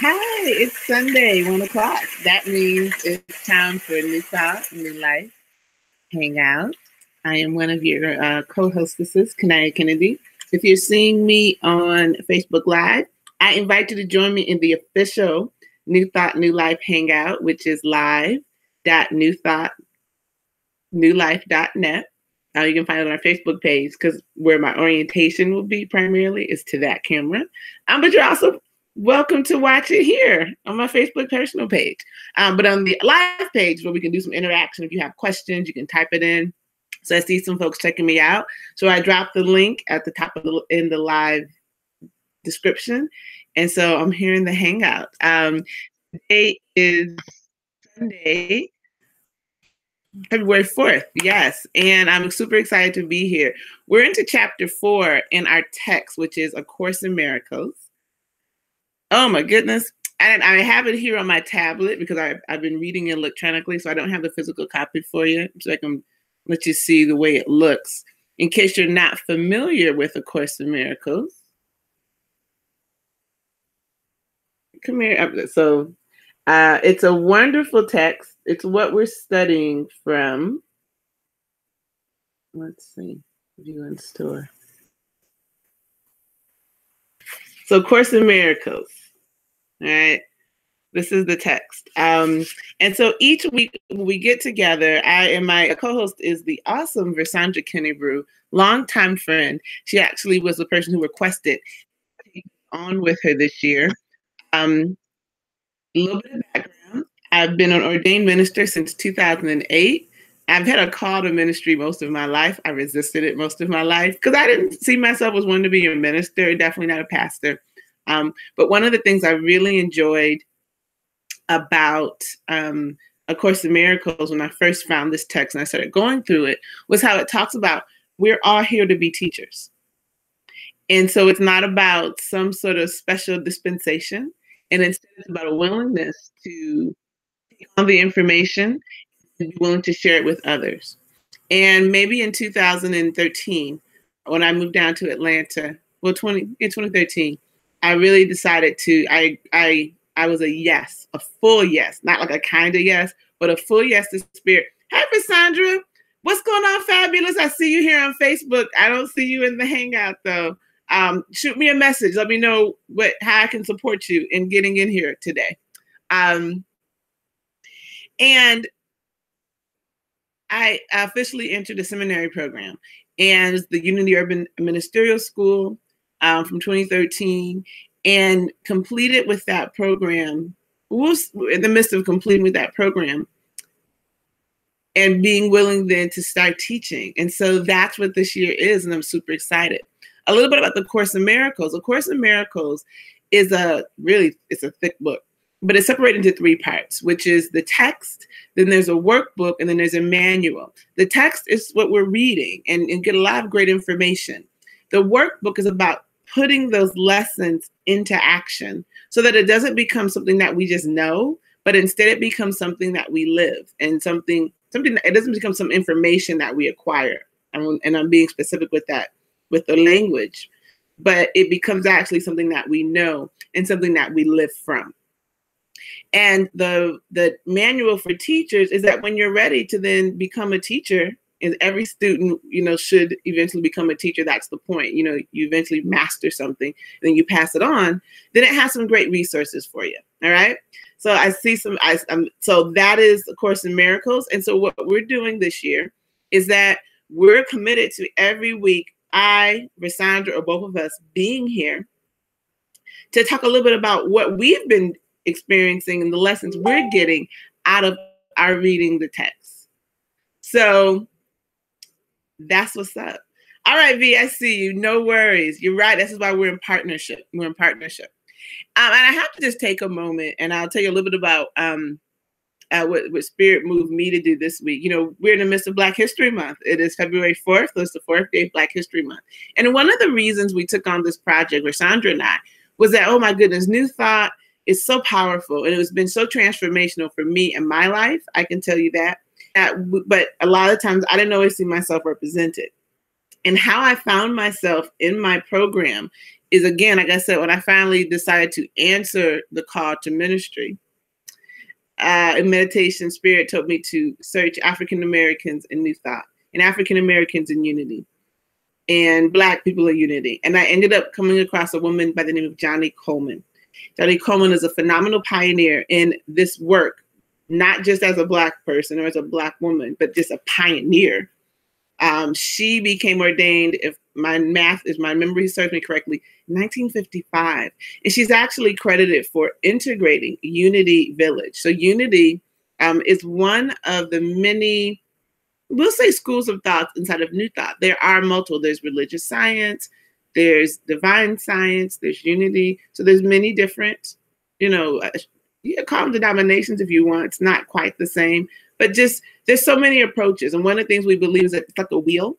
Hi, it's Sunday, 1 o'clock. That means it's time for New Thought, New Life Hangout. I am one of your co-hostesses, Kanaya Kennedy. If you're seeing me on Facebook Live, I invite you to join me in the official New Thought, New Life Hangout, which is live.newthoughtnewlife.net. You can find it on our Facebook page because where my orientation will be primarily is to that camera. But you're also welcome to watch it here on my Facebook personal page. But on the live page where we can do some interaction, if you have questions, you can type it in. So I see some folks checking me out. So I dropped the link at the top of in the live description. And so I'm here in the Hangout. Today is Sunday, February 4th, yes. And I'm super excited to be here. We're into chapter 4 in our text, which is A Course in Miracles. Oh my goodness. And I have it here on my tablet because I've been reading it electronically, so I don't have the physical copy for you. So I can let you see the way it looks. In case you're not familiar with A Course in Miracles. Come here. So it's a wonderful text. It's what we're studying from. Let's see. View and store. So Course in Miracles. All right. This is the text. And so each week we get together, I and my co-host is the awesome Versandra Kennebrew, longtime friend. She actually was the person who requested to take on with her this year. A little bit of background. I've been an ordained minister since 2008. I've had a call to ministry most of my life. I resisted it most of my life because I didn't see myself as wanting to be a minister, definitely not a pastor. But one of the things I really enjoyed about A Course in Miracles when I first found this text and I started going through it was how it talks about we're all here to be teachers. And so it's not about some sort of special dispensation. And instead it's about a willingness to take on the information and be willing to share it with others. And maybe in 2013, when I moved down to Atlanta, in 2013, I really decided to, I was a yes, a full yes, not like a kind of yes, but a full yes to Spirit. Hey, Cassandra, what's going on, fabulous? I see you here on Facebook. I don't see you in the Hangout though. Shoot me a message. Let me know how I can support you in getting in here today. And I officially entered the seminary program and the Unity Urban Ministerial School from 2013 and completed with that program. Was in the midst of completing with that program and being willing then to start teaching. And so that's what this year is. And I'm super excited. A little bit about the Course in Miracles. A Course in Miracles is it's a thick book, but it's separated into 3 parts, which is the text, then there's a workbook, and then there's a manual. The text is what we're reading and get a lot of great information. The workbook is about putting those lessons into action so that it doesn't become something that we just know, but instead it becomes something that we live and something that it doesn't become some information that we acquire. And I'm being specific with that, with the language, but it becomes actually something that we know and something that we live from. And the manual for teachers is that when you're ready to then become a teacher, and every student, should eventually become a teacher. That's the point. You eventually master something, and then you pass it on. Then it has some great resources for you. All right. So I see so that is A Course in Miracles. And so what we're doing this year is that we're committed to every week, I, Versandra, or both of us being here to talk a little bit about what we've been experiencing and the lessons we're getting out of our reading the text. So that's what's up. All right, V, I see you. No worries. You're right. This is why we're in partnership. And I have to just take a moment and I'll tell you a little bit about what Spirit moved me to do this week. We're in the midst of Black History Month. It is February 4th. So it's the 4th day of Black History Month. And one of the reasons we took on this project, Versandra and I, was that, oh my goodness, New Thought is so powerful. And it has been so transformational for me and my life. I can tell you that. But a lot of times I didn't always see myself represented. And how I found myself in my program is, again, like I said, when I finally decided to answer the call to ministry, in meditation, Spirit told me to search African Americans in New Thought and African Americans in Unity and Black people in Unity. And I ended up coming across a woman by the name of Johnnie Colemon. Johnnie Colemon is a phenomenal pioneer in this work, not just as a Black person or as a Black woman, but just a pioneer. She became ordained, if my memory serves me correctly, 1955. And she's actually credited for integrating Unity Village. So Unity is one of the many, we'll say, schools of thought inside of New Thought. There are multiple. There's religious science, there's divine science, there's unity. So there's many different, you call them denominations if you want. It's not quite the same, but just there's so many approaches. And one of the things we believe is that it's like a wheel.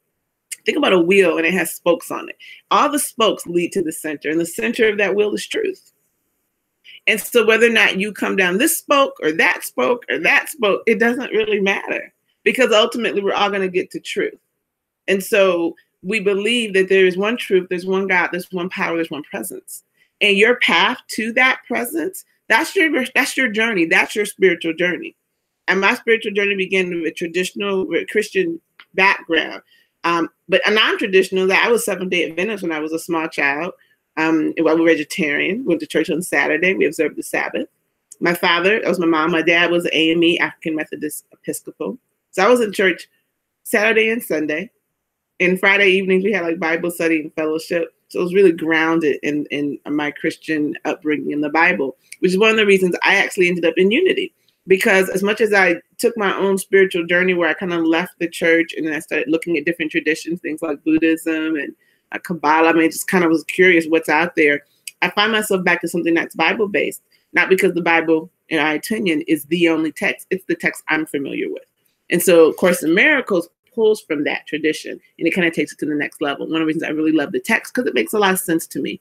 Think about a wheel and it has spokes on it. All the spokes lead to the center, and the center of that wheel is truth. And so whether or not you come down this spoke or that spoke or that spoke, it doesn't really matter, because ultimately we're all going to get to truth. And so we believe that there is one truth, there's one God, there's one power, there's one presence. And your path to that presence, that's your journey. That's your spiritual journey. And my spiritual journey began with a traditional Christian background. But a non-traditional, that I was Seventh-day Adventist when I was a small child. We were vegetarian, went to church on Saturday. We observed the Sabbath. My father, that was my mom. My dad was AME, African Methodist Episcopal. So I was in church Saturday and Sunday. And Friday evenings, we had like Bible study and fellowship. So it was really grounded in my Christian upbringing in the Bible, which is one of the reasons I actually ended up in Unity. Because as much as I took my own spiritual journey where I kind of left the church and then I started looking at different traditions, things like Buddhism and Kabbalah, just kind of was curious what's out there. I find myself back to something that's Bible-based, not because the Bible, in my opinion, is the only text. It's the text I'm familiar with. And so Course in Miracles pulls from that tradition, and it kind of takes it to the next level. One of the reasons I really love the text, because it makes a lot of sense to me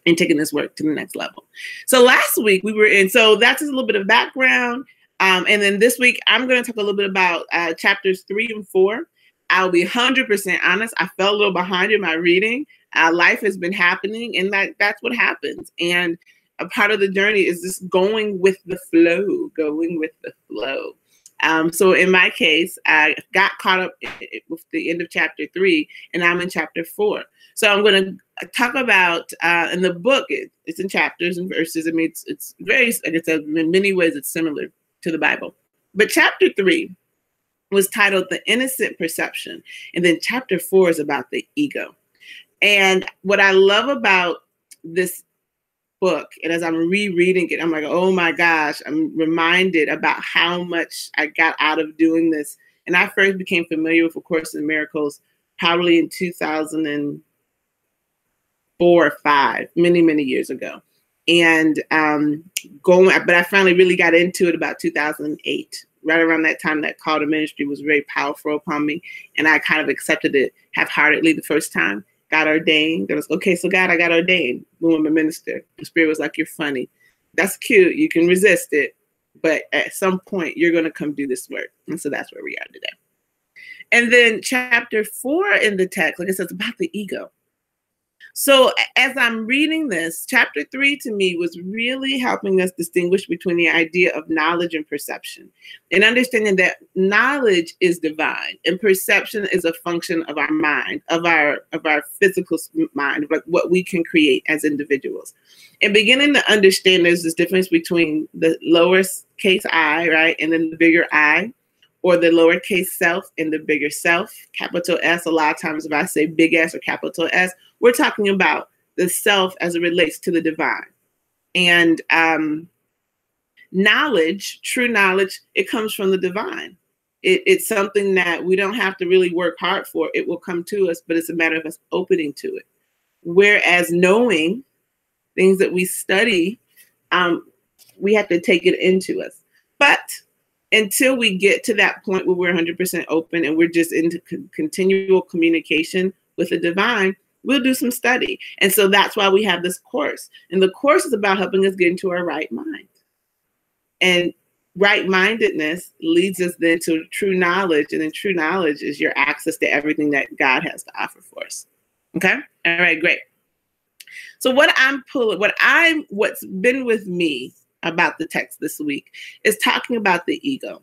in taking this work to the next level. So last week we were in, so that's just a little bit of background. And then this week, I'm going to talk a little bit about chapters 3 and 4. I'll be 100% honest. I fell a little behind in my reading. Life has been happening, and that's what happens. And a part of the journey is just going with the flow, So in my case, I got caught up with the end of chapter 3, and I'm in chapter 4. So I'm going to talk about, in the book, it's in chapters and verses. It's very, like I said, in many ways, it's similar to the Bible. But chapter 3 was titled The Innocent Perception. And then chapter 4 is about the ego. And what I love about this book, and as I'm rereading it, I'm like, oh my gosh, I'm reminded about how much I got out of doing this. And I first became familiar with A Course in Miracles probably in 2004 or 5, many years ago. And but I finally really got into it about 2008. Right around that time, that call to ministry was very powerful upon me. And I kind of accepted it half-heartedly the first time. Got ordained. I was, okay, so God, I got ordained. Boom, I'm a minister. The Spirit was like, you're funny. That's cute. You can resist it. But at some point, you're going to come do this work. And so that's where we are today. And then chapter 4 in the text, like I said, it's about the ego. So as I'm reading this, chapter 3 to me was really helping us distinguish between the idea of knowledge and perception, and understanding that knowledge is divine and perception is a function of our mind, of our physical mind, like what we can create as individuals. And beginning to understand there's this difference between the lowercase I, right, and then the bigger I, or the lowercase self and the bigger self, capital S. A lot of times if I say big S or capital S, we're talking about the self as it relates to the divine. And knowledge, true knowledge, it comes from the divine. It's something that we don't have to really work hard for. It will come to us, but it's a matter of us opening to it. Whereas knowing things that we study, we have to take it into us. But until we get to that point where we're 100% open and we're just in continual communication with the divine, we'll do some study. And so that's why we have this course. And the course is about helping us get into our right mind. And right-mindedness leads us then to true knowledge, and then true knowledge is your access to everything that God has to offer for us. Okay? All right, great. So what's been with me about the text this week is talking about the ego.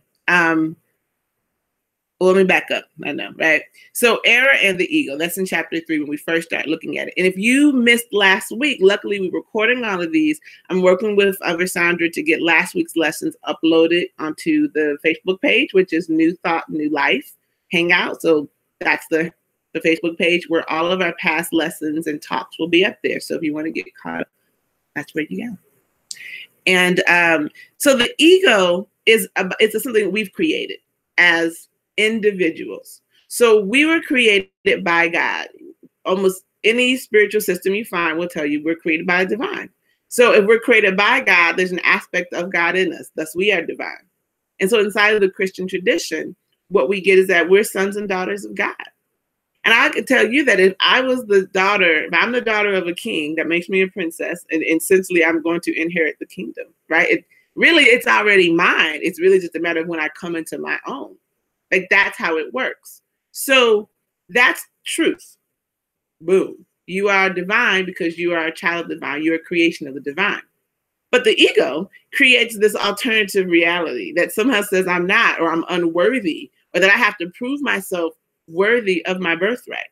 Let me back up. I know, right? So error and the ego, that's in chapter 3 when we first start looking at it. And if you missed last week, luckily we're recording all of these. I'm working with Versandra to get last week's lessons uploaded onto the Facebook page, which is New Thought, New Life Hangout. So that's the Facebook page where all of our past lessons and talks will be up there. So if you want to get caught up, that's where you go. And so the ego it's something we've created as individuals. So we were created by God. Almost any spiritual system you find will tell you we're created by the divine. So if we're created by God, there's an aspect of God in us. Thus, we are divine. And so inside of the Christian tradition, what we get is that we're sons and daughters of God. And I can tell you that if I'm the daughter of a king, that makes me a princess, and essentially I'm going to inherit the kingdom, right? It's already mine. It's really just a matter of when I come into my own. Like, that's how it works. So that's truth. Boom. You are divine because you are a child of the divine. You're a creation of the divine. But the ego creates this alternative reality that somehow says I'm not, or I'm unworthy, or that I have to prove myself worthy of my birthright.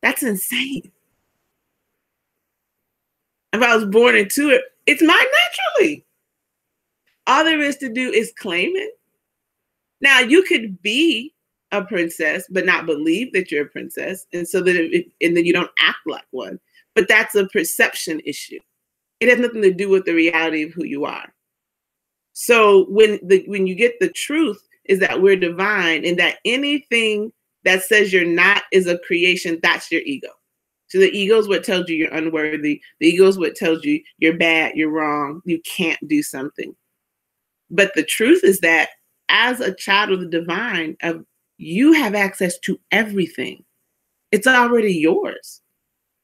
That's insane. If I was born into it, it's mine naturally. All there is to do is claim it. Now, you could be a princess, but not believe that you're a princess. And so that and then you don't act like one. But that's a perception issue. It has nothing to do with the reality of who you are. So when you get the truth is that we're divine, and that anything that says you're not is a creation, that's your ego. So the ego is what tells you you're unworthy. The ego is what tells you you're bad, you're wrong, you can't do something. But the truth is that as a child of the divine, you have access to everything. It's already yours.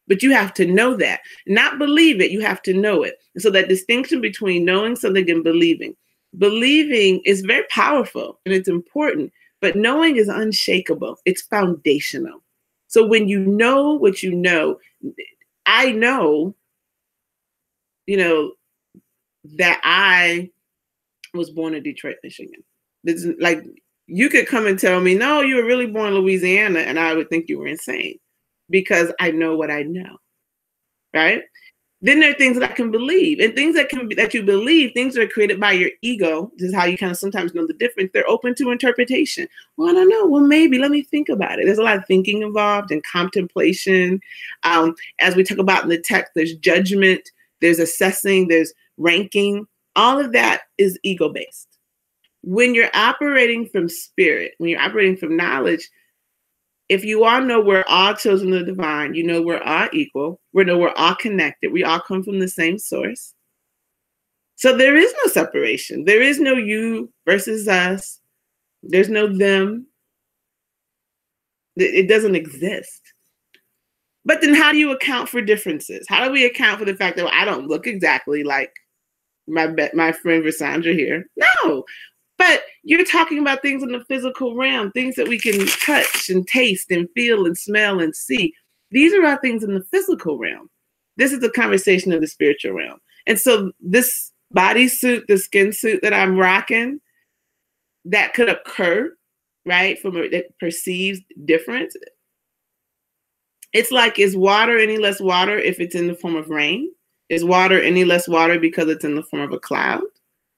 But you have to know that. Not believe it, you have to know it. And so that distinction between knowing something and believing. Believing is very powerful and it's important, but knowing is unshakable. It's foundational. So when you know what you know, I know, that I was born in Detroit, Michigan. It's like, you could come and tell me, no, you were really born in Louisiana, and I would think you were insane because I know what I know, right? Then there are things that I can believe, and things that you believe, things that are created by your ego. This is how you kind of sometimes know the difference. They're open to interpretation. Well, I don't know. Well, maybe let me think about it. There's a lot of thinking involved and contemplation. As we talk about in the text, there's judgment, there's assessing, there's ranking. All of that is ego-based. When you're operating from spirit, when you're operating from knowledge, if you all know we're all children of the divine, you know we're all equal, we know we're all connected, we all come from the same source. So there is no separation. There is no you versus us. There's no them. It doesn't exist. But then how do you account for differences? How do we account for the fact that I don't look exactly like my friend Versandra here? No. But you're talking about things in the physical realm, things that we can touch and taste and feel and smell and see. These are all things in the physical realm. This is the conversation of the spiritual realm. And so this bodysuit, the skin suit that I'm rocking, that could occur, right, from a perceived difference. It's like, is water any less water if it's in the form of rain? Is water any less water because it's in the form of a cloud?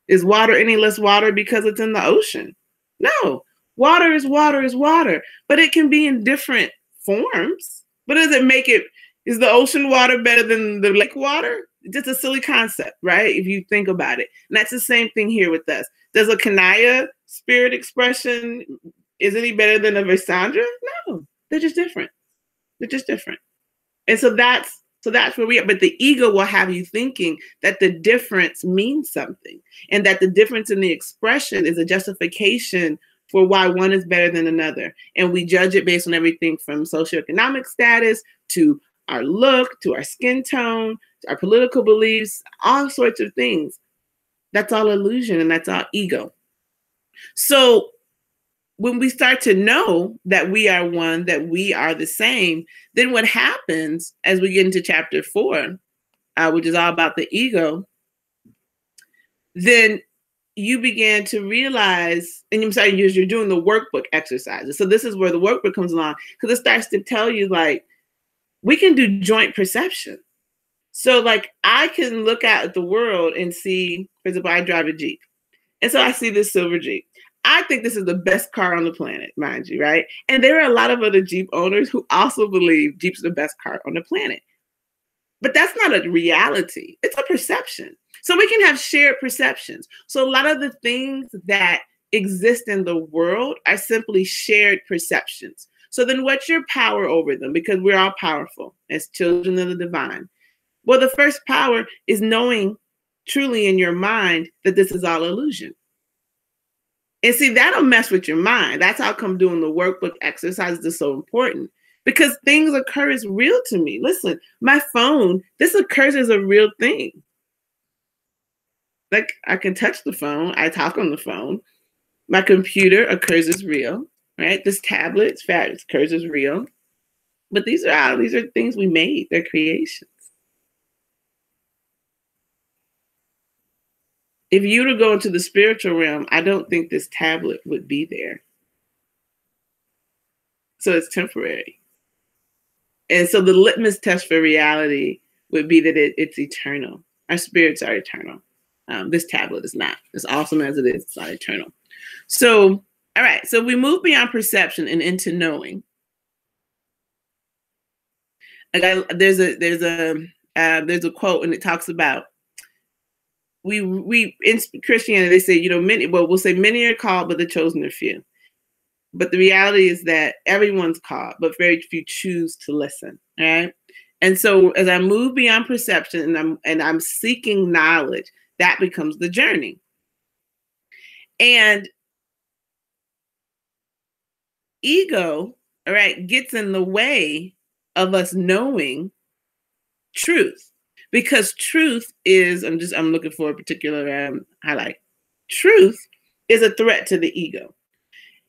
Is water any less water because it's in the ocean? No. Water is water is water, but it can be in different forms. But does it make it, is the ocean water better than the lake water? It's just a silly concept, right? If you think about it. And that's the same thing here with us. Does a Kanaya spirit expression, is any better than a Versandra? No, they're just different. They're just different. And so that's where we are. But the ego will have you thinking that the difference means something, and that the difference in the expression is a justification for why one is better than another. And we judge it based on everything from socioeconomic status to our look, to our skin tone, to our political beliefs, all sorts of things. That's all illusion, and that's all ego. So when we start to know that we are one, that we are the same, then what happens as we get into chapter 4, which is all about the ego, then you begin to realize, and I'm sorry, you're doing the workbook exercises. So this is where the workbook comes along, because it starts to tell you, like, we can do joint perception. So like I can look out at the world and see, for example, I drive a Jeep. And so I see this silver Jeep. I think this is the best car on the planet, mind you, right? And there are a lot of other Jeep owners who also believe Jeep's the best car on the planet. But that's not a reality. It's a perception. So we can have shared perceptions. So a lot of the things that exist in the world are simply shared perceptions. So then what's your power over them? Because we're all powerful as children of the divine. Well, the first power is knowing truly in your mind that this is all illusion. And see, that'll mess with your mind. That's how come doing the workbook exercises is so important, because things occur as real to me. Listen, my phone, this occurs as a real thing. Like I can touch the phone, I talk on the phone. My computer occurs as real, right? This tablet, it's fabulous, occurs as real. But these are things we made, they're creations. If you were to go into the spiritual realm, I don't think this tablet would be there. So it's temporary. And so the litmus test for reality would be that it's eternal. Our spirits are eternal. This tablet is not. As awesome as it is, it's not eternal. So, all right. So we move beyond perception and into knowing. There's a quote, and it talks about we in Christianity, they say, we'll say many are called, but the chosen are few. But the reality is that everyone's called, but very few choose to listen. Right. And so as I move beyond perception and I'm seeking knowledge, that becomes the journey. And ego, all right, gets in the way of us knowing truth. Because truth is, I'm looking for a particular highlight. Truth is a threat to the ego.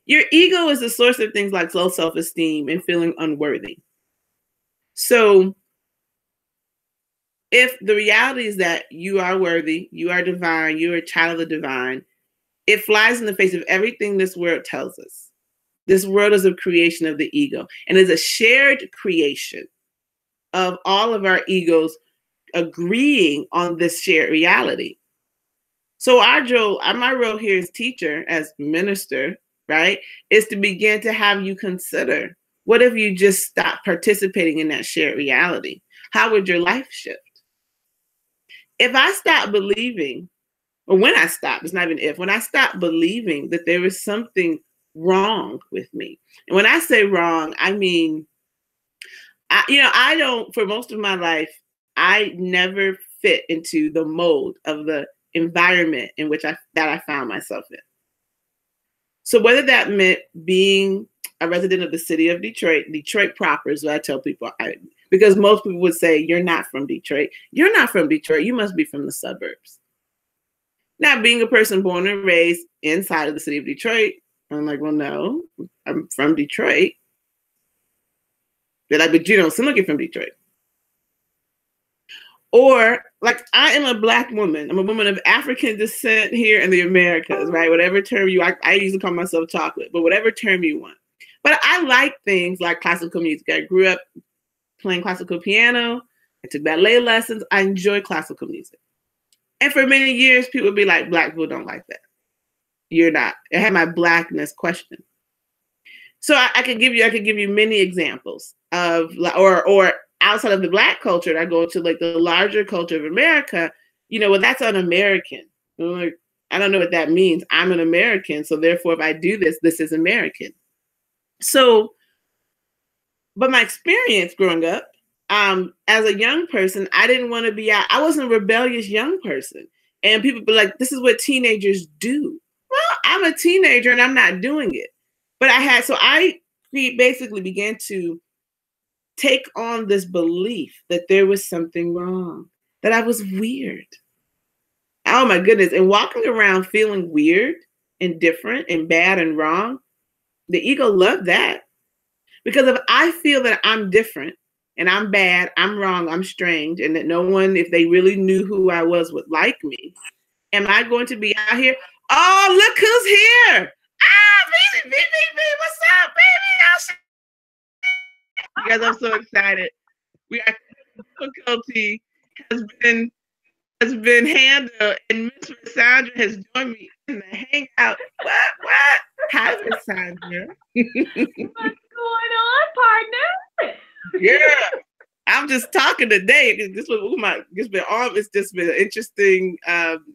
Your ego is the source of things like low self-esteem and feeling unworthy. So if the reality is that you are worthy, you are divine, you're a child of the divine, it flies in the face of everything this world tells us. This world is a creation of the ego, and is a shared creation of all of our egos agreeing on this shared reality. So my role here as teacher, as minister, right, is to begin to have you consider, what if you just stopped participating in that shared reality? How would your life shift? If I stop believing, or when I stop, it's not even if, when I stop believing that there is something wrong with me. And when I say wrong, I mean, I don't, for most of my life, I never fit into the mold of the environment in which I found myself in. So whether that meant being a resident of the city of Detroit proper is what I tell people, because most people would say, you're not from Detroit. You're not from Detroit. You must be from the suburbs. Now, being a person born and raised inside of the city of Detroit, I'm like, well, no, I'm from Detroit. They're like, but you don't seem like you're from Detroit. Or like, I am a Black woman. I'm a woman of African descent here in the Americas, right? Whatever term I usually call myself chocolate, but whatever term you want. But I like things like classical music. I grew up playing classical piano. I took ballet lessons. I enjoy classical music. And for many years, people would be like, Black people don't like that. You're not. I had my Blackness questioned. So I could give you many examples of, or outside of the Black culture, I go to like the larger culture of America, well, that's un-American. Like, I don't know what that means. I'm an American. So therefore, if I do this, this is American. So, but my experience growing up, as a young person, I didn't want to be out. I wasn't a rebellious young person. And people be like, this is what teenagers do. Well, I'm a teenager and I'm not doing it. But I basically began to take on this belief that there was something wrong, that I was weird. Oh my goodness. And walking around feeling weird and different and bad and wrong, the ego loved that. Because if I feel that I'm different and I'm bad, I'm wrong, I'm strange, and that no one, if they really knew who I was, would like me, am I going to be out here? Oh, look who's here. Ah, baby, what's up, baby? Because I'm so excited. We are difficulty has been handled, and Miss Sandra has joined me in the hangout. What? Hi, Miss Sandra. What's going on, partner? Yeah, I'm just talking today. This was it's just been an interesting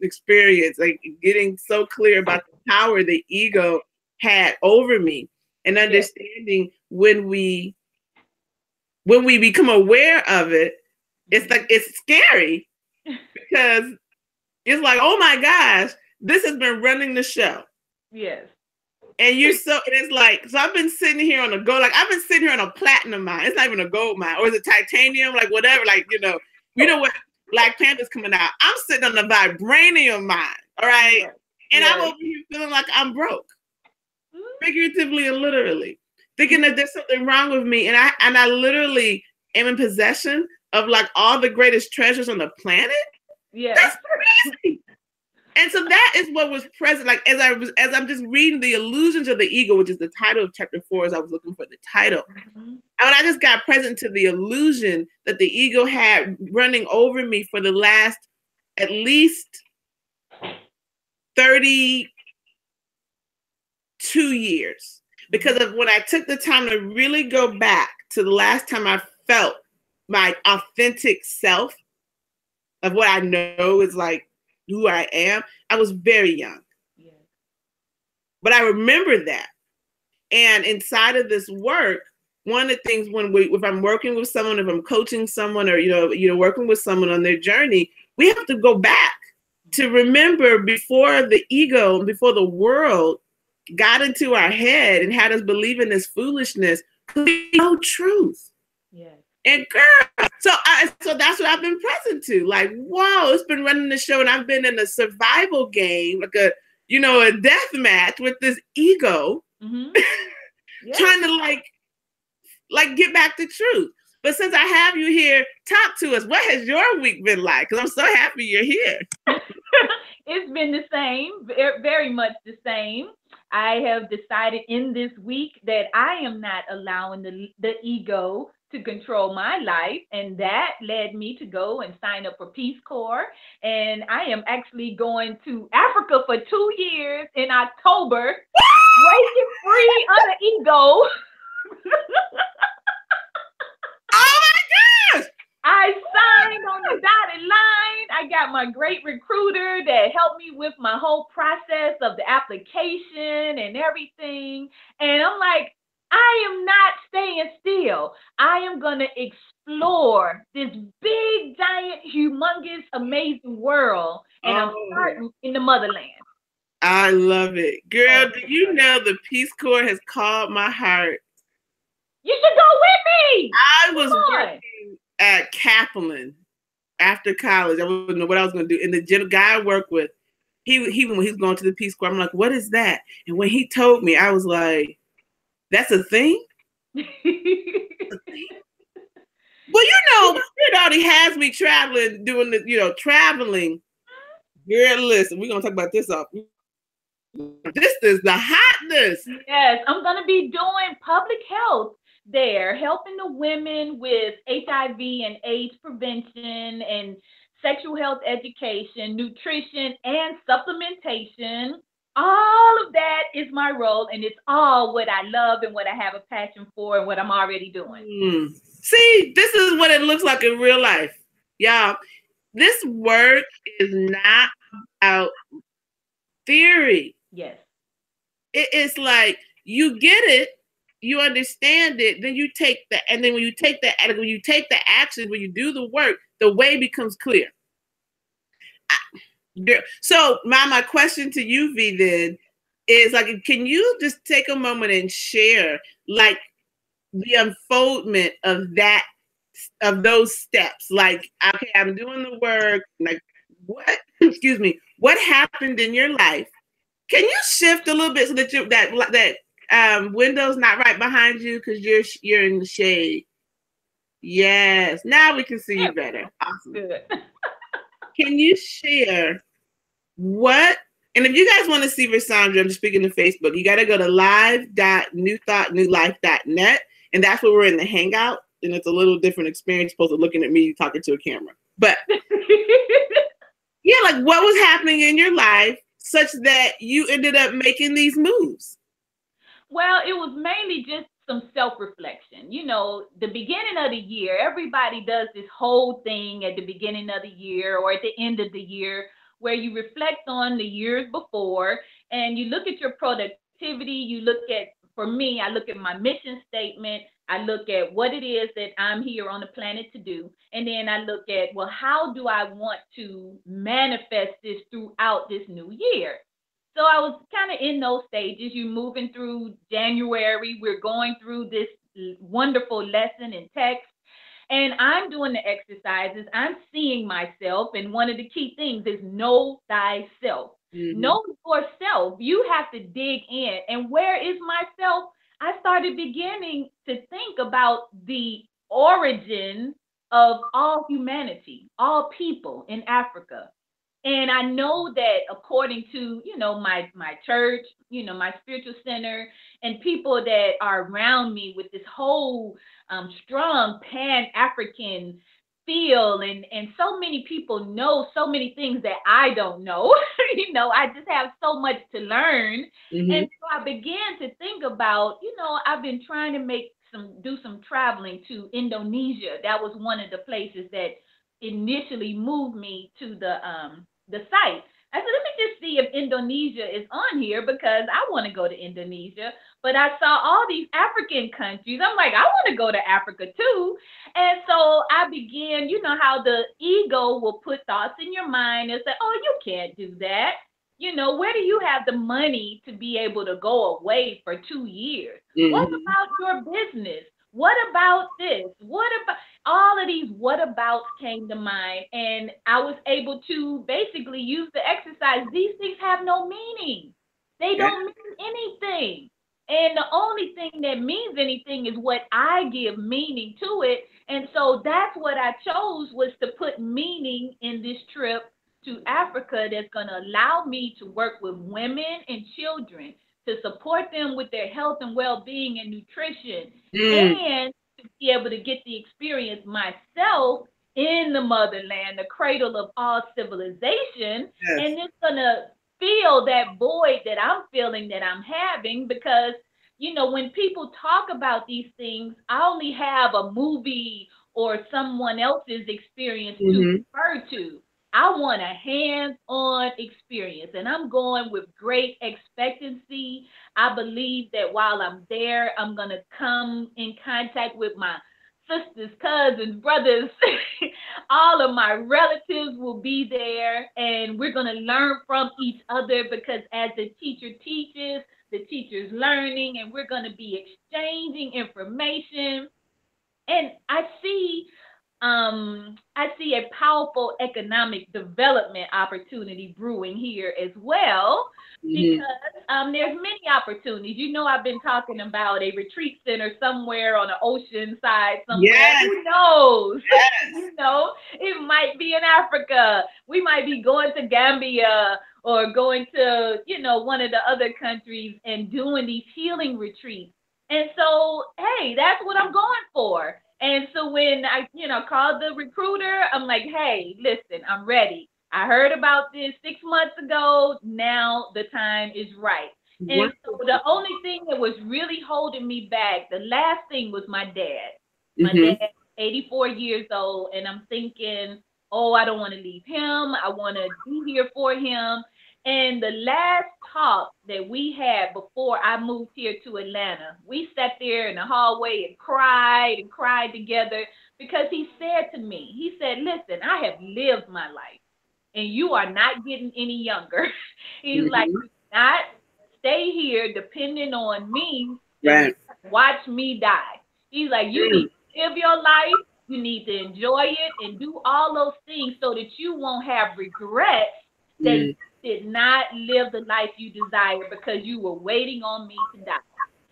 experience. Like getting so clear about the power the ego had over me, and understanding when we become aware of it, it's like it's scary because it's like, oh my gosh, this has been running the show. Yes. And it's like, so I've been sitting here on a gold, like I've been sitting here on a platinum mine. It's not even a gold mine, or is it titanium? Like whatever, like, you know what, Black Panther's coming out. I'm sitting on the vibranium mine, all right? And I'm over here feeling like I'm broke, figuratively and literally, thinking that there's something wrong with me. And I literally am in possession of like all the greatest treasures on the planet. Yeah. That's crazy. And so that is what was present. Like as I'm just reading The Illusions of the Ego, which is the title of chapter 4, as I was looking for the title. And I just got present to the illusion that the ego had running over me for the last at least 32 years. Because of when I took the time to really go back to the last time I felt my authentic self of what I know is like who I am, I was very young. Yeah. But I remember that. And inside of this work, one of the things if I'm working with someone, if I'm coaching someone, or working with someone on their journey, we have to go back to remember before the ego, before the world got into our head and had us believe in this foolishness, we know truth. Yeah. And girl, so that's what I've been present to. Like, wow, it's been running the show, and I've been in a survival game, like a death match with this ego, trying to like get back to truth. But since I have you here, talk to us. What has your week been like? Because I'm so happy you're here. It's been the same, very much the same. I have decided in this week that I am not allowing the ego to control my life, and that led me to go and sign up for Peace Corps. And I am actually going to Africa for 2 years in October, breaking free of the ego. Oh my gosh! I signed on the dotted line. I got my great recruiter that helped me with my whole process of the application and everything. And I'm like, I am not staying still. I am going to explore this big, giant, humongous, amazing world. And I'm starting in the motherland. I love it. Girl, do you know the Peace Corps has called my heart? You should go with me. I was working at Kaplan after college. I didn't know what I was going to do. And the guy I worked with, when he was going to the Peace Corps, I'm like, what is that? And when he told me, I was like, that's a thing? Well, it already has me traveling, doing the, traveling. Girl, listen, we're going to talk about this off. This is the hotness. Yes, I'm going to be doing public health there, helping the women with HIV and AIDS prevention and sexual health education, nutrition, and supplementation. All of that is my role, and it's all what I love and what I have a passion for and what I'm already doing. See, this is what it looks like in real life. Y'all, this work is not about theory. Yes. It's like you get it, you understand it, then you take and then when you take the action, when you do the work, the way becomes clear. So my question to you, V, then is like, can you just take a moment and share like the unfoldment of those steps? Like, okay, I'm doing the work. Like, what happened in your life Can you shift a little bit so that window's not right behind you because you're in the shade? Yes. Now we can see you better. Awesome. Good. Can you share what? And if you guys want to see Rasandra, I'm just speaking to Facebook, you got to go to live.newthoughtnewlife.net. And that's where we're in the Hangout. And it's a little different experience opposed to looking at me talking to a camera. But yeah, like what was happening in your life such that you ended up making these moves? Well, it was mainly just some self-reflection. You know, the beginning of the year, everybody does this whole thing at the beginning of the year or at the end of the year where you reflect on the years before and you look at your productivity. You look at, for me, I look at my mission statement. I look at what it is that I'm here on the planet to do. And then I look at, well, how do I want to manifest this throughout this new year? So I was kind of in those stages. You're moving through January. We're going through this wonderful lesson in text. And I'm doing the exercises. I'm seeing myself. And one of the key things is know thyself. Mm-hmm. Know yourself. You have to dig in. And where is myself? I started beginning to think about the origin of all humanity, all people in Africa. And I know that according to, you know, my church, you know, my spiritual center and people that are around me with this whole strong Pan-African feel and so many people know so many things that I don't know. You know, I just have so much to learn. Mm-hmm. And so I began to think about, you know, I've been trying to do some traveling to Indonesia. That was one of the places that initially moved me to the site. I said, let me just see if Indonesia is on here because I want to go to Indonesia. But I saw all these African countries. I'm like, I want to go to Africa too. And so I began, you know how the ego will put thoughts in your mind and say, oh, you can't do that. You know, where do you have the money to be able to go away for 2 years? Mm-hmm. What about your business? What about this? What about all of these what abouts came to mind, and I was able to basically use the exercise. These things have no meaning. They don't mean anything. And the only thing that means anything is what I give meaning to it. And so that's what I chose, was to put meaning in this trip to Africa that's going to allow me to work with women and children to support them with their health and well-being and nutrition, and to be able to get the experience myself in the motherland, the cradle of all civilization. Yes. And it's going to fill that void that I'm feeling that I'm having, because, you know, when people talk about these things, I only have a movie or someone else's experience to refer to. I want a hands-on experience, and I'm going with great expectancy. I believe that while I'm there, I'm going to come in contact with my sisters, cousins, brothers. All of my relatives will be there, and we're going to learn from each other, because as the teacher teaches, the teacher's learning, and we're going to be exchanging information. And I see a powerful economic development opportunity brewing here as well, because there's many opportunities. You know, I've been talking about a retreat center somewhere on the ocean side somewhere. Yes. Who knows? Yes. You know, it might be in Africa. We might be going to Gambia or going to, you know, one of the other countries and doing these healing retreats. And so, hey, that's what I'm going for. And so when I, you know, called the recruiter, I'm like, hey, listen, I'm ready. I heard about this 6 months ago. Now the time is right. And so the only thing that was really holding me back, the last thing, was my dad. My dad, 84 years old. And I'm thinking, oh, I don't want to leave him. I want to be here for him. And the last talk that we had before I moved here to Atlanta, we sat there in the hallway and cried together, because he said to me, he said, listen, I have lived my life and you are not getting any younger. He's like, do not stay here depending on me. Right. Watch me die. He's like, you need to live your life. You need to enjoy it and do all those things so that you won't have regrets that did not live the life you desire because you were waiting on me to die.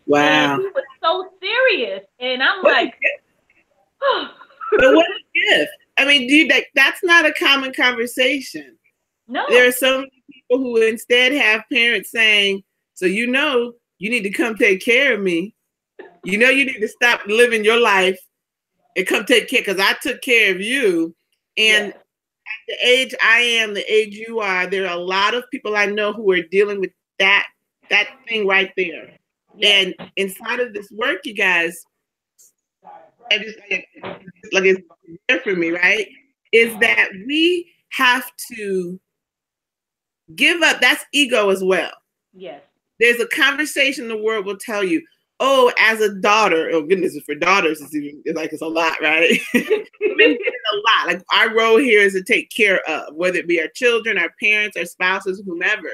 Wow. And he was so serious. And I'm What like, but what a gift. I mean, dude, that's not a common conversation. no. There are so many people who instead have parents saying, so you need to come take care of me. You need to stop living your life and come take care, because I took care of you. And Yes. at the age I am, the age you are, there are a lot of people I know who are dealing with that thing right there. Yes. And inside of this work, you guys, like it's there for me, right? Is that we have to give up. That's ego as well. Yes. There's a conversation the world will tell you, oh, as a daughter, oh goodness, for daughters, it's a lot, right? Women get it a lot. Like our role here is to take care of, whether it be our children, our parents, our spouses, whomever.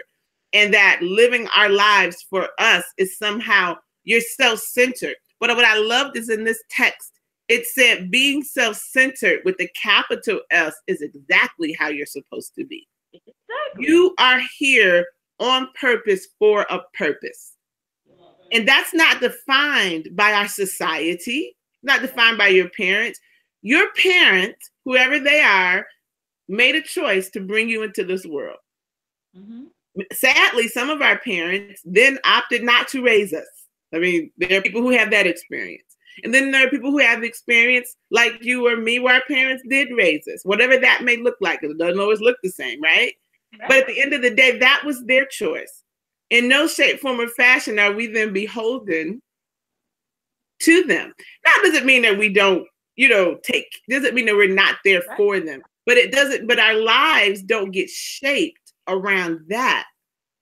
And that living our lives for us is somehow, you're self-centered. But what I loved is in this text, it said being self-centered with the capital S is exactly how you're supposed to be. Exactly. You are here on purpose for a purpose. And that's not defined by our society, not defined by your parents. Your parents, whoever they are, made a choice to bring you into this world. Mm-hmm. Sadly, some of our parents then opted not to raise us. I mean, there are people who have that experience. And then there are people who have the experience like you or me, where our parents did raise us, whatever that may look like. It doesn't always look the same, right? But at the end of the day, that was their choice. In no shape, form, or fashion are we then beholden to them. That doesn't mean that we don't, doesn't mean that we're not there for them. But our lives don't get shaped around that.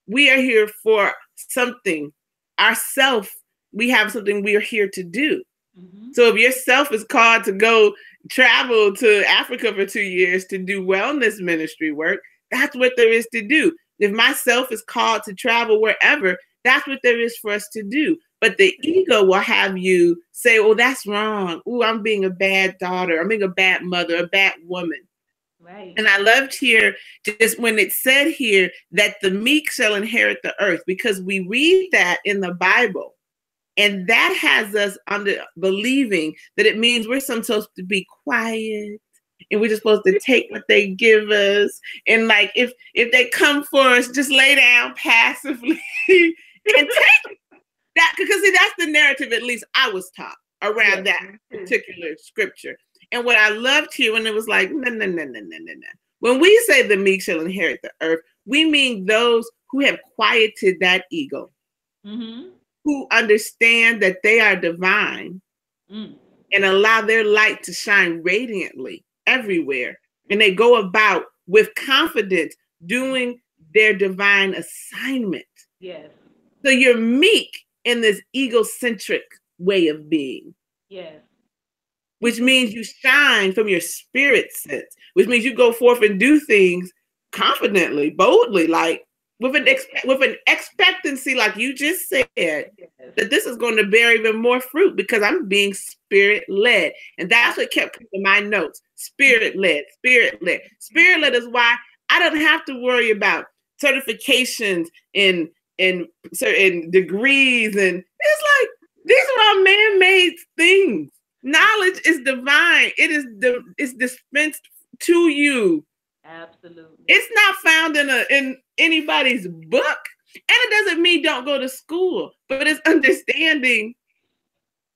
We are here for something. We have something we are here to do. Mm-hmm. So if yourself is called to go travel to Africa for 2 years to do wellness ministry work, that's what there is to do. If myself is called to travel wherever, that's what there is for us to do. But the ego will have you say, oh, that's wrong. Oh, I'm being a bad daughter. I'm being a bad mother, a bad woman. Right. And I loved here, just when it said here that the meek shall inherit the earth, because we read that in the Bible. And that has us under believing that it means we're supposed to be quiet. And we're just supposed to take what they give us. And like, if they come for us, just lay down passively and take that. Because see, that's the narrative, at least I was taught around that particular scripture. And what I loved here when it was like, no. When we say the meek shall inherit the earth, we mean those who have quieted that ego, who understand that they are divine and allow their light to shine radiantly everywhere. And they go about with confidence doing their divine assignment. Yes. So you're meek in this egocentric way of being. Yes. Which means you shine from your spirit sense, which means you go forth and do things confidently, boldly, like with an expectancy, like you just said, that this is going to bear even more fruit because I'm being spirit-led. And that's what kept coming to my notes. Spirit-led, spirit-led. Spirit-led is why I don't have to worry about certifications in certain degrees. And it's like, these are all man-made things. Knowledge is divine. It's dispensed to you. Absolutely. It's not found in anybody's book. And it doesn't mean don't go to school, but it's understanding.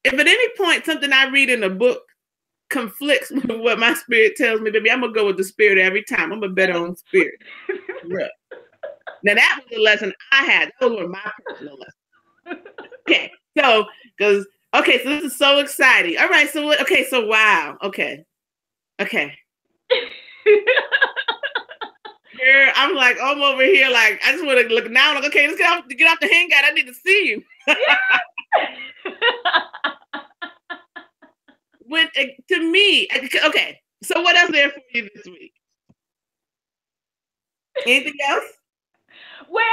If at any point something I read in a book conflicts with what my spirit tells me, baby, I'm going to go with the spirit every time. I'm going to bet on spirit. Right. Now, that was a lesson I had. Those were my personal lessons. Okay. So this is so exciting. All right. So wow. Okay. Here, I'm over here, like, I just want to look now. Like, okay, let's get off the hangout. I need to see you. To me, okay. So what else is there for you this week? Anything else? Well,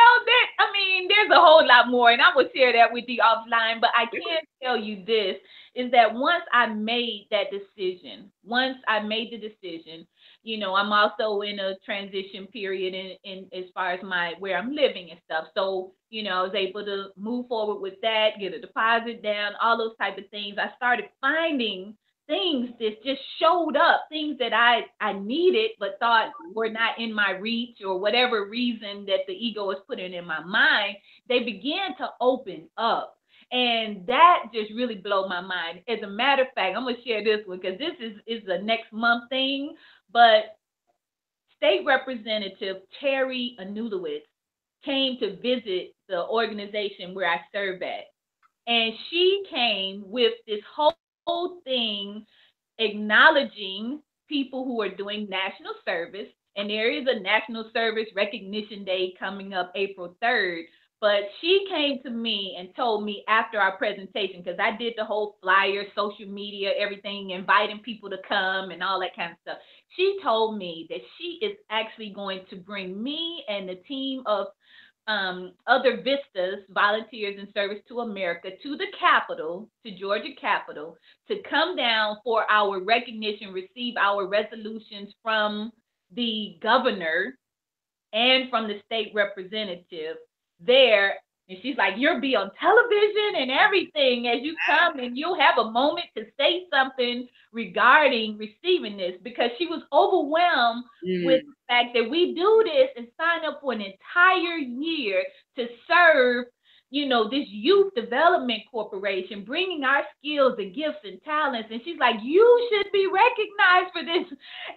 there's a whole lot more, and I will share that with you offline. But I can tell you this is that once I made that decision, I'm also in a transition period in as far as where I'm living and stuff. So, I was able to move forward with that, get a deposit down, all those type of things. I started finding things that just showed up, things that I needed but thought were not in my reach or whatever reason that the ego was putting in my mind, they began to open up. And that just really blew my mind. As a matter of fact, I'm going to share this one because this is the next month thing. But State Representative Terry Anulowicz came to visit the organization where I serve at. And she came with this whole thing acknowledging people who are doing national service. And there is a National Service Recognition Day coming up April 3rd. But she came to me and told me after our presentation, because I did the whole flyer, social media, everything, inviting people to come and all that kind of stuff. She told me that she is actually going to bring me and the team of other Vistas, Volunteers in Service to America, to the Capitol, to Georgia Capitol, to come down for our recognition, receive our resolutions from the governor and from the state representative there. And she's like, you'll be on television and everything as you come, and you'll have a moment to say something regarding receiving this, because she was overwhelmed with the fact that we do this and sign up for an entire year to serve, this youth development corporation, bringing our skills and gifts and talents. And she's like, you should be recognized for this.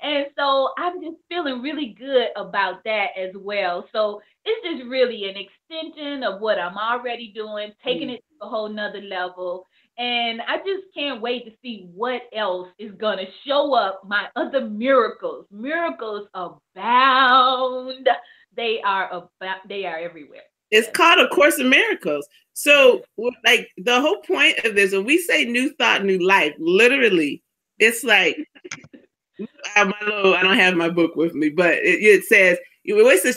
And so I'm just feeling really good about that as well. So it's just really an extension of what I'm already doing, taking it to a whole nother level. And I just can't wait to see what else is going to show up. My other miracles abound. They are everywhere. It's called A Course in Miracles. So, like, the whole point of this, when we say new thought, new life, literally, it's like, I don't have my book with me, but it says,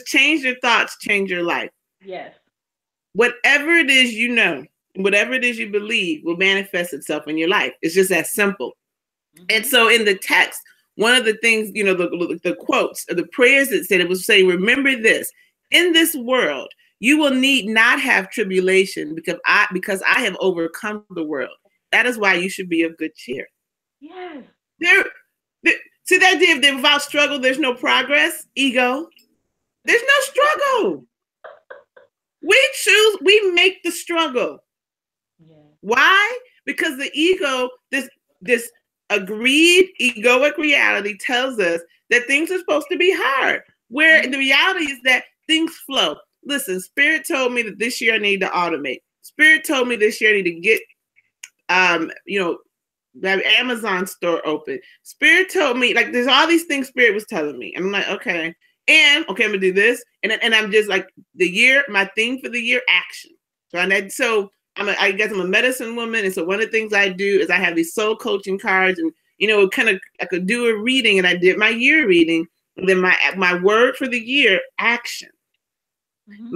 change your thoughts, change your life. Yes. Whatever it is whatever it is you believe will manifest itself in your life. It's just that simple. Mm-hmm. And so in the text, one of the things, the quotes or the prayers that said, it was saying, remember this, in this world, you will need not have tribulation because I have overcome the world. That is why you should be of good cheer. Yes. See that idea of without struggle, there's no progress, ego. There's no struggle. We make the struggle. Yeah. Why? Because the ego, this agreed egoic reality tells us that things are supposed to be hard, where the reality is that things flow. Listen, Spirit told me that this year I need to automate. Spirit told me this year I need to get, the Amazon store open. Spirit told me, like, there's all these things Spirit was telling me. And I'm like, okay. And, okay, I'm going to do this. And I'm just like, my theme for the year, action. So I guess I'm a medicine woman. And so one of the things I do is I have these soul coaching cards and, I could do a reading, and I did my year reading. And then my word for the year, action. Mm-hmm.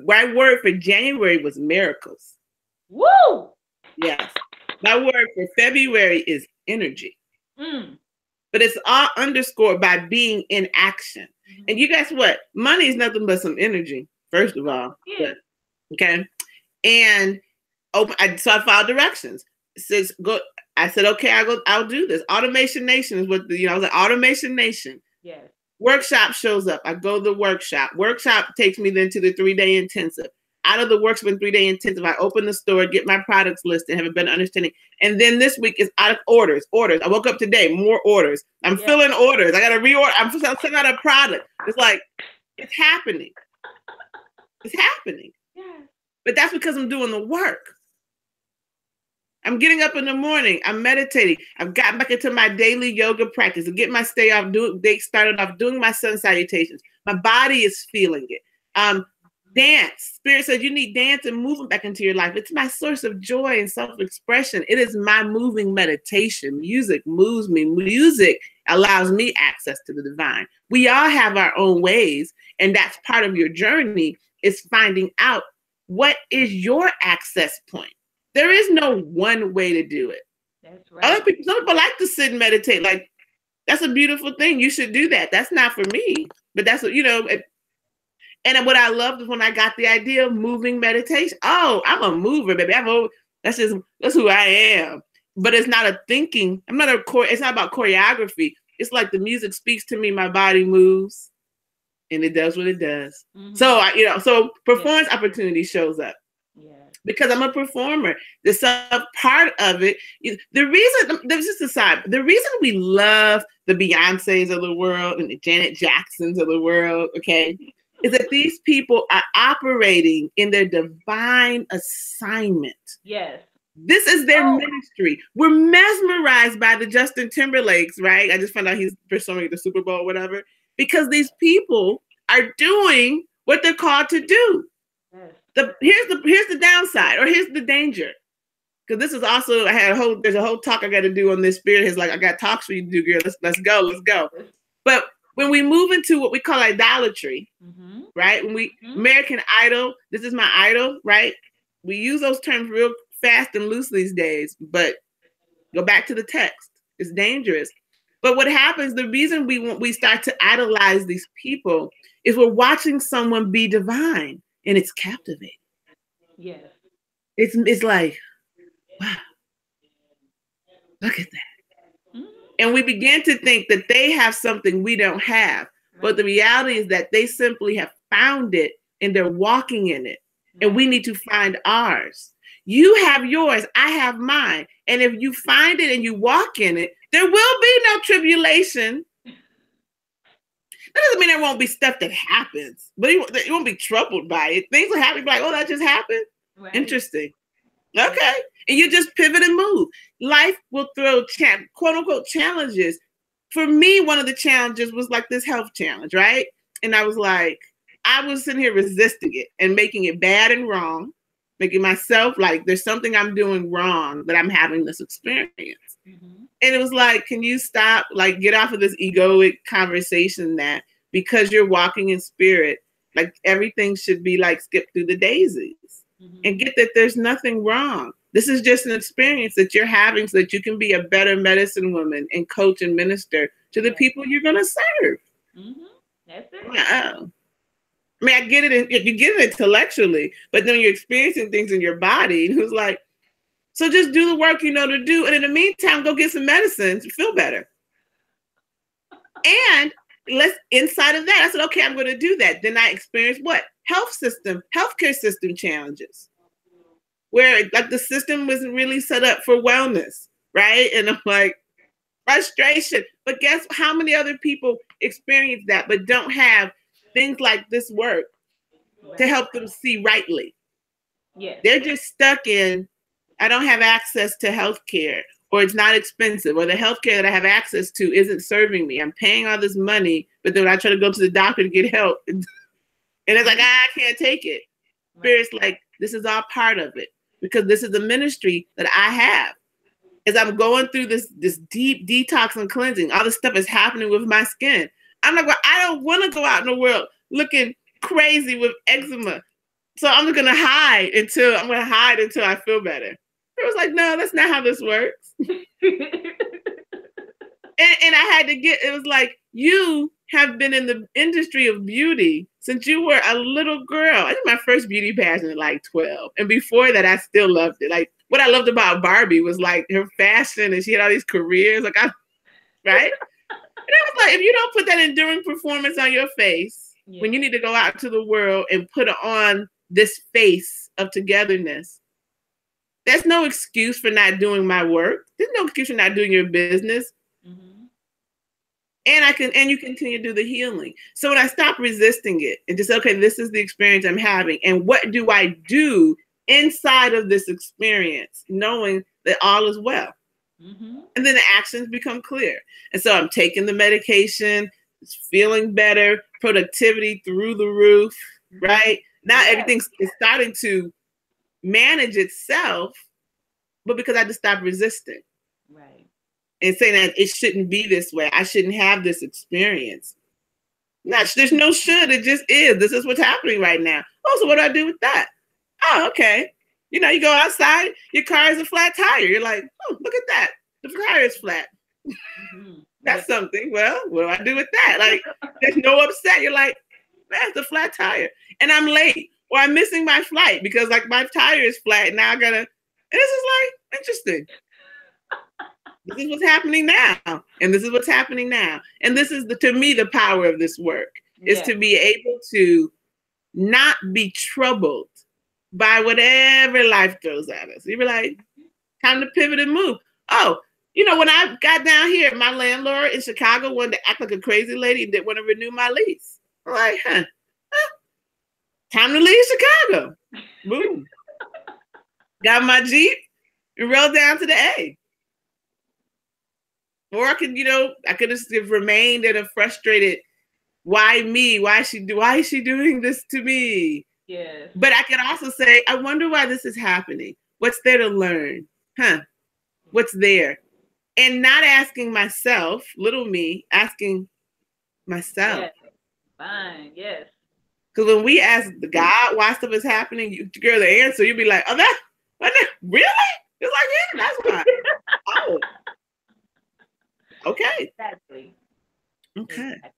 My word for January was miracles. Woo! Yes. My word for February is energy. But it's all underscored by being in action. Mm-hmm. And you guess what? Money is nothing but some energy, first of all. Yeah. Okay. And so I followed directions. It says go. I said, okay, I'll do this. Automation Nation is what I was like, Automation Nation. Yes. Workshop shows up. I go to the workshop. Workshop takes me then to the 3-day intensive. Out of the workshop and 3-day intensive, I open the store, get my products listed, have a better understanding. And then this week is out of orders. I woke up today, more orders. I'm filling orders. I got to reorder. I'm sending out a product. It's like, it's happening. It's happening. Yeah. But that's because I'm doing the work. I'm getting up in the morning. I'm meditating. I've gotten back into my daily yoga practice to get my day started off doing my sun salutations. My body is feeling it. Dance. Spirit said you need dance and movement back into your life. It's my source of joy and self-expression. It is my moving meditation. Music moves me. Music allows me access to the divine. We all have our own ways, and that's part of your journey, is finding out what is your access point. There is no one way to do it. That's right. Some people like to sit and meditate. Like, that's a beautiful thing. You should do that. That's not for me, but that's what, and what I loved is when I got the idea of moving meditation. Oh, I'm a mover, baby. That's who I am. But it's not a thinking. It's not about choreography. It's like the music speaks to me, my body moves, and it does what it does. Mm-hmm. So performance opportunity shows up. Yeah. Because I'm a performer. There's some part of it. The reason we love the Beyoncés of the world and the Janet Jacksons of the world, okay, is that these people are operating in their divine assignment. Yes. This is their ministry. We're mesmerized by the Justin Timberlakes, right? I just found out he's performing at the Super Bowl, whatever, because these people are doing what they're called to do. Yes. Here's the downside, or here's the danger. Because this is also, there's a whole talk I got to do on this spirit. He's like, I got talks for you to do, girl. Let's go. But when we move into what we call idolatry, mm-hmm. right? When we American Idol, this is my idol, right? We use those terms real fast and loose these days, but go back to the text. It's dangerous. But what happens, the reason we start to idolize these people is we're watching someone be divine, and it's captivating. Yes. It's like, wow, look at that. Mm-hmm. And we begin to think that they have something we don't have. Right. But the reality is that they simply have found it and they're walking in it. Right. And we need to find ours. You have yours, I have mine. And if you find it and you walk in it, there will be no tribulation. That doesn't mean there won't be stuff that happens, but you won't be troubled by it. Things will happen, like, oh, that just happened. Right. Interesting. Okay. And you just pivot and move. Life will throw quote unquote challenges. For me, one of the challenges was like this health challenge, right? And I was sitting here resisting it and making it bad and wrong. Making myself like there's something I'm doing wrong that I'm having this experience. Mm-hmm. And it was like, can you stop, like get off of this egoic conversation that because you're walking in spirit, like everything should be like skip through the daisies, mm-hmm. and get that there's nothing wrong. This is just an experience that you're having so that you can be a better medicine woman and coach and minister to the people you're going to serve. Mm-hmm. That's it. Wow. I mean, I get it. You get it intellectually, but then you're experiencing things in your body. And it was like, so just do the work you know to do. And in the meantime, go get some medicine to feel better. And inside of that, I said, okay, I'm going to do that. Then I experienced what? Healthcare system challenges, where like the system wasn't really set up for wellness, right? And I'm like, frustration. But guess how many other people experience that, but don't have things like this work to help them see rightly. Yes. They're just stuck in, I don't have access to healthcare, or it's not expensive, or the healthcare that I have access to isn't serving me. I'm paying all this money, but then I try to go to the doctor to get help. And it's like, I can't take it. Right. Spirit's like, this is all part of it, because this is a ministry that I have. As I'm going through this deep detox and cleansing, all this stuff is happening with my skin. I'm like, well, I don't want to go out in the world looking crazy with eczema. So I'm going to hide until I feel better. It was like, no, that's not how this works. and I had to it was like, you have been in the industry of beauty since you were a little girl. I did my first beauty pageant at like 12. And before that, I still loved it. Like, what I loved about Barbie was like her fashion, and she had all these careers. Like, right? And I was like, if you don't put that enduring performance on your face, when you need to go out to the world and put on this face of togetherness, there's no excuse for not doing my work. There's no excuse for not doing your business. Mm-hmm. And you continue to do the healing. So when I stop resisting it and just, okay, this is the experience I'm having, and what do I do inside of this experience, knowing that all is well? Mm-hmm. And then the actions become clear. And so I'm taking the medication, it's feeling better, productivity through the roof, right? Now everything is starting to manage itself, but because I just stopped resisting. Right. and saying that it shouldn't be this way. I shouldn't have this experience. There's no should. It just is. This is what's happening right now. Oh, so what do I do with that? Oh, okay. You know, you go outside, your car is a flat tire. You're like, oh, look at that. The tire is flat. Mm-hmm. That's something. Well, what do I do with that? Like, there's no upset. You're like, that's a flat tire. And I'm late. Or I'm missing my flight because like my tire is flat. And now I gotta, and this is like, interesting. This is what's happening now. And this is what's happening now. And this is, to me, the power of this work is to be able to not be troubled by whatever life throws at us. You be like, time to pivot and move. Oh, you know, when I got down here, my landlord in Chicago wanted to act like a crazy lady and didn't want to renew my lease. I'm like, time to leave Chicago. Boom. Got my Jeep and rode down to the A. Or I could, you know, I could have remained in a frustrated, why me? Why is she doing this to me? Yes. But I could also say, I wonder why this is happening. What's there to learn? What's there? And not asking myself, little me, asking myself. Yes. Fine, yes. Because when we ask the God why stuff is happening, you girl the answer, you'll be like, oh, that really? It's like, yeah, that's why. Oh. Okay. Exactly. Okay. Exactly.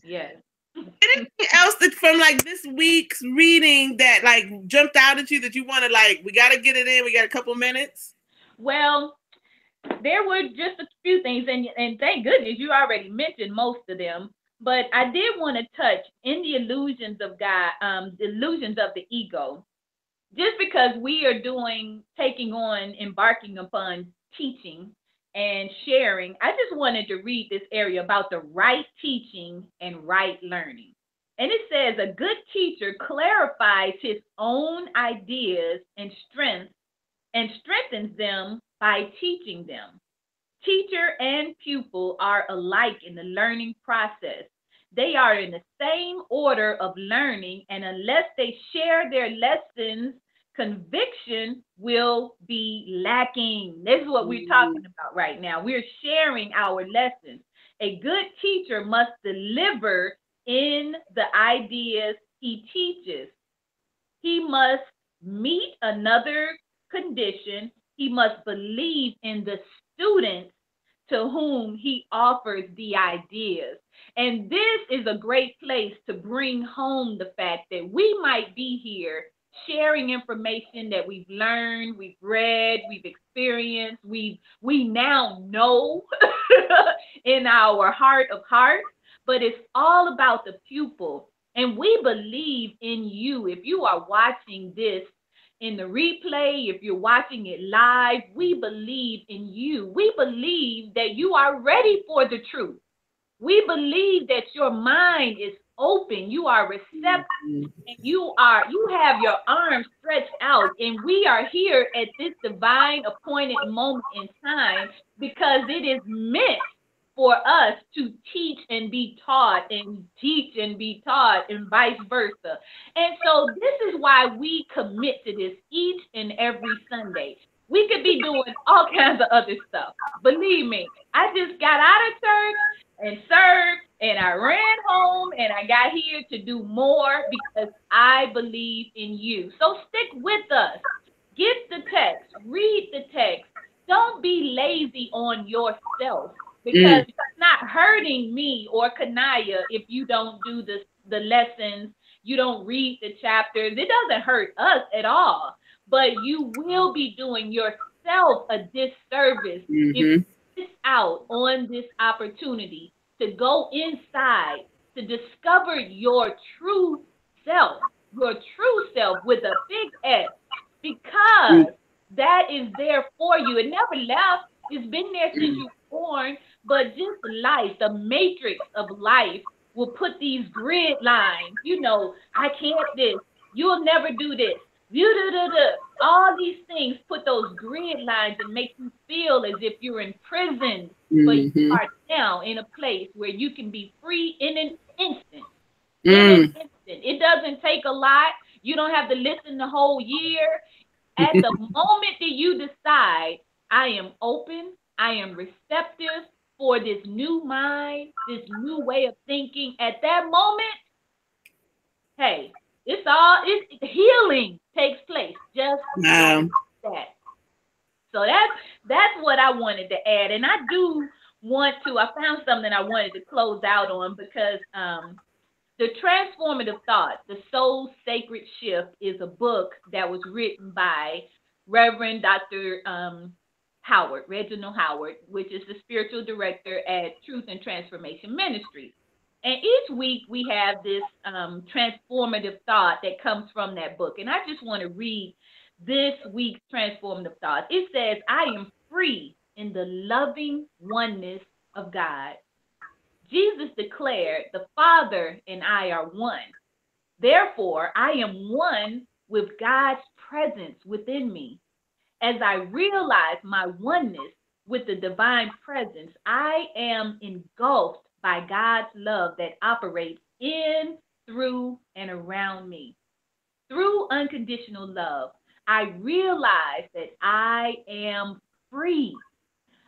Yes. Anything else that from like this week's reading that like jumped out at you that you want to like, we got to get it in. We got a couple minutes. Well, there were just a few things, and thank goodness you already mentioned most of them. But I did want to touch in the illusions of God, the illusions of the ego, just because we are embarking upon teaching and sharing. I just wanted to read this area about the right teaching and right learning. And it says, a good teacher clarifies his own ideas and strengthens them by teaching them. Teacher and pupil are alike in the learning process. They are in the same order of learning, and unless they share their lessons, conviction will be lacking. This is what we're talking about right now. We're sharing our lessons. A good teacher must deliver in the ideas he teaches. He must meet another condition. He must believe in the students to whom he offers the ideas. And this is a great place to bring home the fact that we might be here sharing information that we've learned, we've read, we've experienced, we now know in our heart of hearts, but it's all about the pupil. And we believe in you. If you are watching this in the replay, if you're watching it live, we believe in you. We believe that you are ready for the truth. We believe that your mind is open, you are receptive, and you have your arms stretched out, and we are here at this divine appointed moment in time because it is meant for us to teach and be taught, and teach and be taught, and vice versa. And so this is why we commit to this each and every Sunday. We could be doing all kinds of other stuff. Believe me, I just got out of church and served, and I ran home, and I got here to do more because I believe in you. So stick with us. Get the text. Read the text. Don't be lazy on yourself, because it's not hurting me or Kanaya if you don't do the lessons, you don't read the chapters. It doesn't hurt us at all, but you will be doing yourself a disservice if you miss out on this opportunity to go inside, to discover your true self with a big S, because that is there for you. It never left. It's been there since you were born, but just life, the matrix of life will put these grid lines, I can't this, you'll never do this, all these things put those grid lines and make you feel as if you're in prison, but you are now in a place where you can be free in an instant. It doesn't take a lot. You don't have to listen the whole year. At the moment that you decide, I am open, I am receptive for this new mind, this new way of thinking. At that moment, hey, it's healing takes place just like that. So that's what I wanted to add. And I found something I wanted to close out on, because The Transformative Thought, The Soul's Sacred Shift, is a book that was written by Reverend Dr. Howard, Reginald Howard, which is the spiritual director at Truth and Transformation Ministry. And each week we have this transformative thought that comes from that book. And I just want to read this week's transformative thought. It says, I am free in the loving oneness of God. Jesus declared, the Father and I are one. Therefore, I am one with God's presence within me. As I realize my oneness with the divine presence, I am engulfed by God's love that operates in, through, and around me. Through unconditional love, I realize that I am free.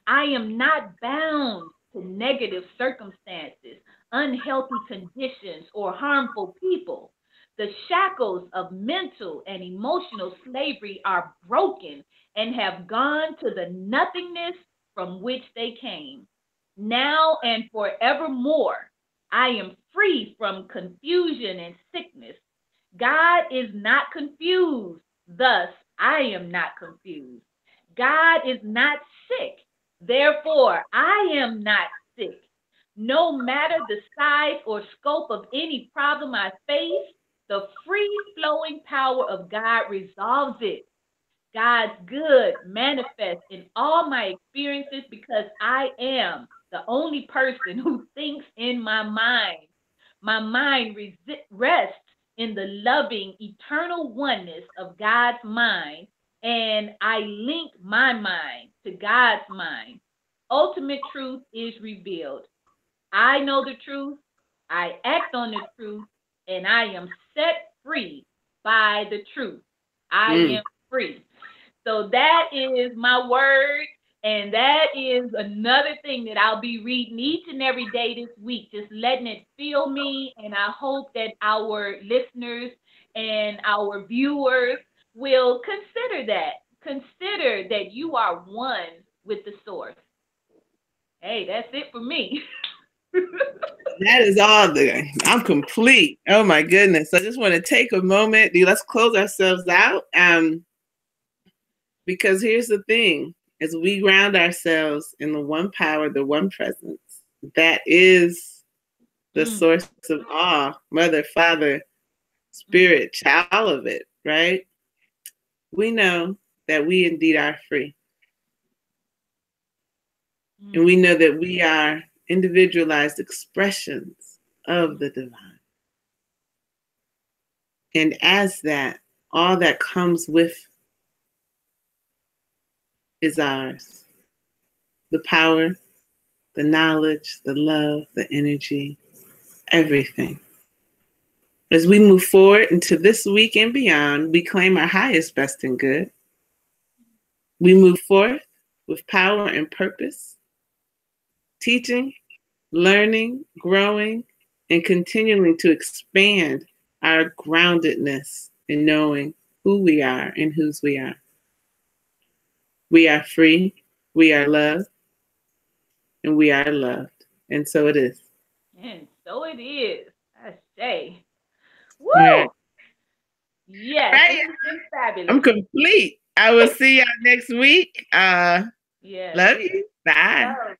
I am not bound to negative circumstances, unhealthy conditions, or harmful people. The shackles of mental and emotional slavery are broken and have gone to the nothingness from which they came. Now and forevermore, I am free from confusion and sickness. God is not confused, thus I am not confused. God is not sick, therefore I am not sick. No matter the size or scope of any problem I face, the free-flowing power of God resolves it. God's good manifests in all my experiences because I am the only person who thinks in my mind. My mind rests in the loving, eternal oneness of God's mind, and I link my mind to God's mind. Ultimate truth is revealed. I know the truth, I act on the truth, and I am set free by the truth. I am free. So that is my word, and that is another thing that I'll be reading each and every day this week, just letting it fill me. And I hope that our listeners and our viewers will consider that. Consider that you are one with the source. Hey, that's it for me. That is all there. I'm complete. Oh my goodness. I just want to take a moment. Let's close ourselves out. Because here's the thing, as we ground ourselves in the one power, the one presence, that is the source of all, Mother, Father, Spirit, child of it, right? We know that we indeed are free. And we know that we are individualized expressions of the divine. And as that, all that comes with is ours. The power, the knowledge, the love, the energy, everything. As we move forward into this week and beyond, we claim our highest, best, and good. We move forth with power and purpose, teaching, learning, growing, and continuing to expand our groundedness in knowing who we are and whose we are. We are free, we are loved, and we are loved. And so it is. And so it is. I say. Woo! Right. Yes, Right. It's been fabulous. I'm complete. I will see y'all next week. Yes. Love you. Bye. Love.